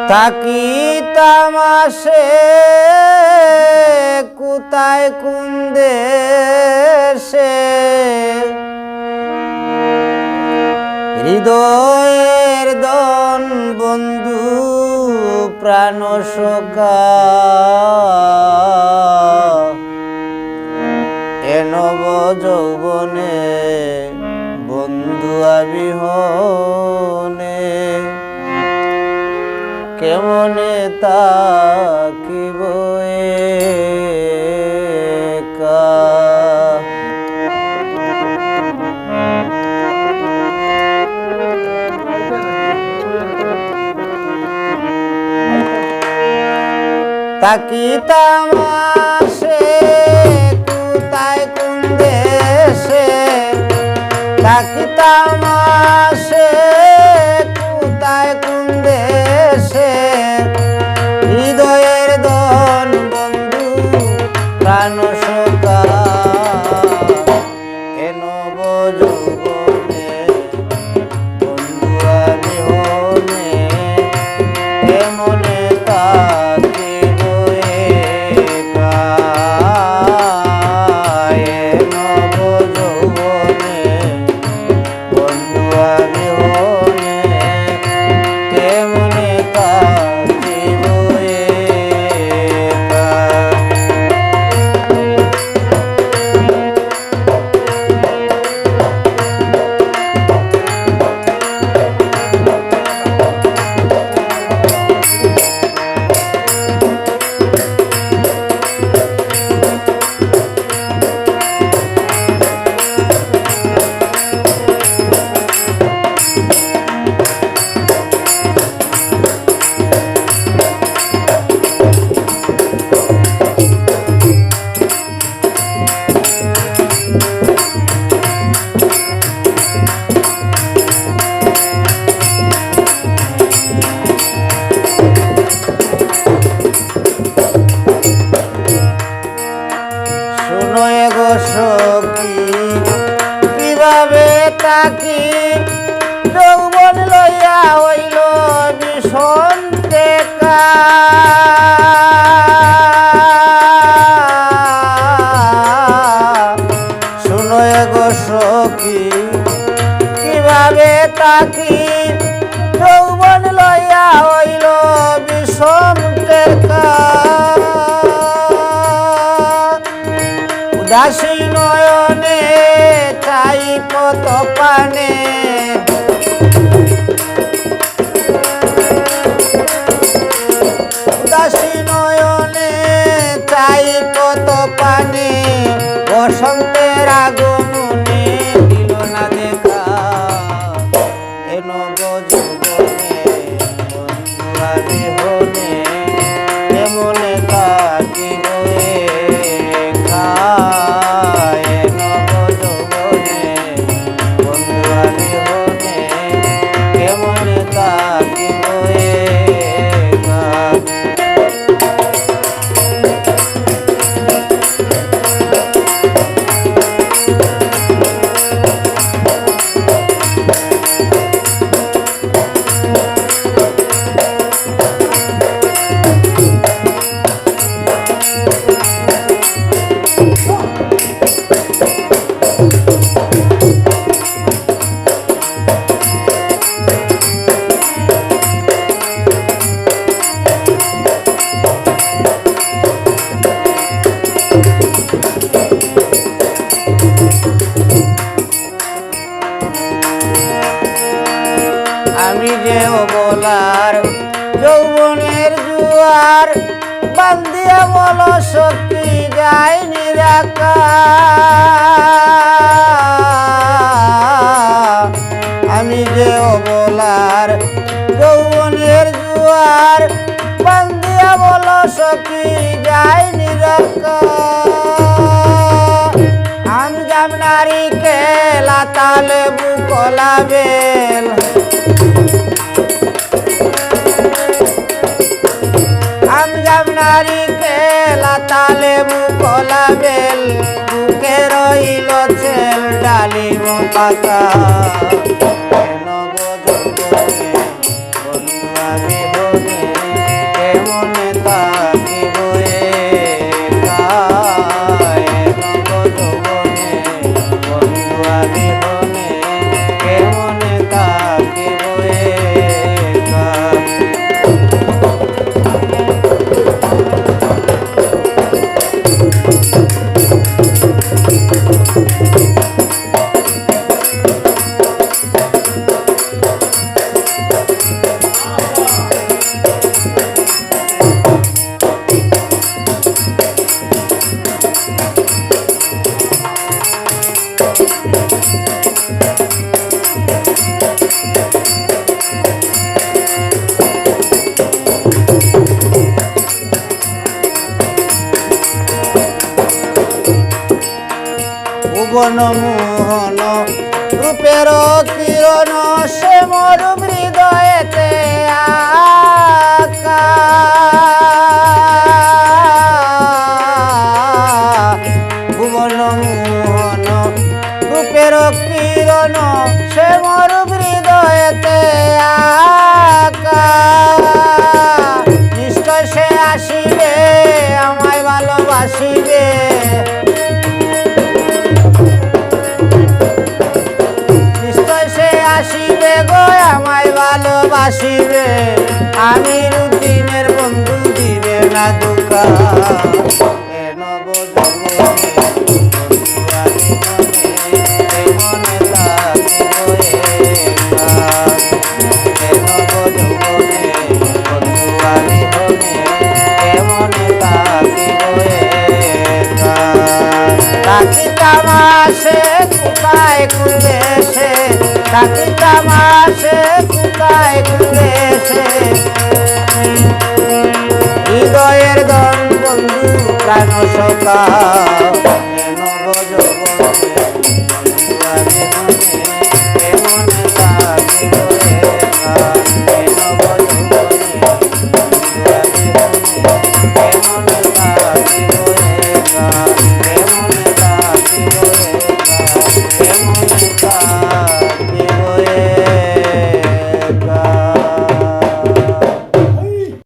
থাকি তামাশে কোথায় কোন দেশে হৃদয়ের দন বন্ধু প্রাণ সখা এ নব যৌবনে বন্ধু আবিহনে কেমনে তাকিব একা তাকিতাম আসে কোথায় কোন দেশে তাকিতাম আসে কোথায় কোন দেশে হৃদয়ের দন বন্ধু প্রাণ সখা এ নব যৌবনে বন্ধু আবিহনে কেমনে তাকিব একা এ নব যৌবনে বন্ধু আবিহনে কেমনে তাকিব একা সখী কিভাবে তাকি যৌবন লইয়া হইল ভীষণ টেকা শুনো গো সখী কিভাবে তাকি যৌবন লইয়া হইল ভীষণ টেকা উদাসী নয়নে চাই কত পানে উদাসী নয়নে চাই কত পানে বসন্তের আগমনে দিল না দেখা এ নব যৌবনে বন্ধু আবিহনে কেমনে তাকিব একা এ নব যৌবনে বন্ধু আবিহনে কেমনে তাকিব একা আমি যে বলার যৌবনের জুয়ার বান্দিয়া বল শক্তি যায় নিরাকা আমি যে বলার যৌবনের জুয়ার বান্দিয়া বল শক্তি যায় নিরাকা আম জাম নারিকেল তালে বুকলা বেল আম জাম নারিকেল তালে বুকলা বেল বুকে রইল ছেল ডালিম পাতা নব যৌবনে বন্ধু আবিহনে ভুবন মোহন রূপের কিরণ সে মোর হৃদয়েতে আকা ভুবন মোহন রূপের কিরণ সে মোর হৃদয়েতে আকা নিশ্চয় সে আসিবে আমায় ভালোবাসিবে আসিবে গো আমায় ভালোবাসিবে আমির উদ্দিনের বন্ধু দিবে না দুঃখা কেন গো জগনে বন্ধু আমি মনে কেন গো জগনে বন্ধু আমি মনে তাকি তামাশে কোথায় খুলে সে তাকি তামাশে কোথায় খুলে সে হৃদয়ের দন বন্ধু প্রাণ সখা কেন বজবনে বন্ধু আমি মনে কেন বজবনে বন্ধু আমি কেমন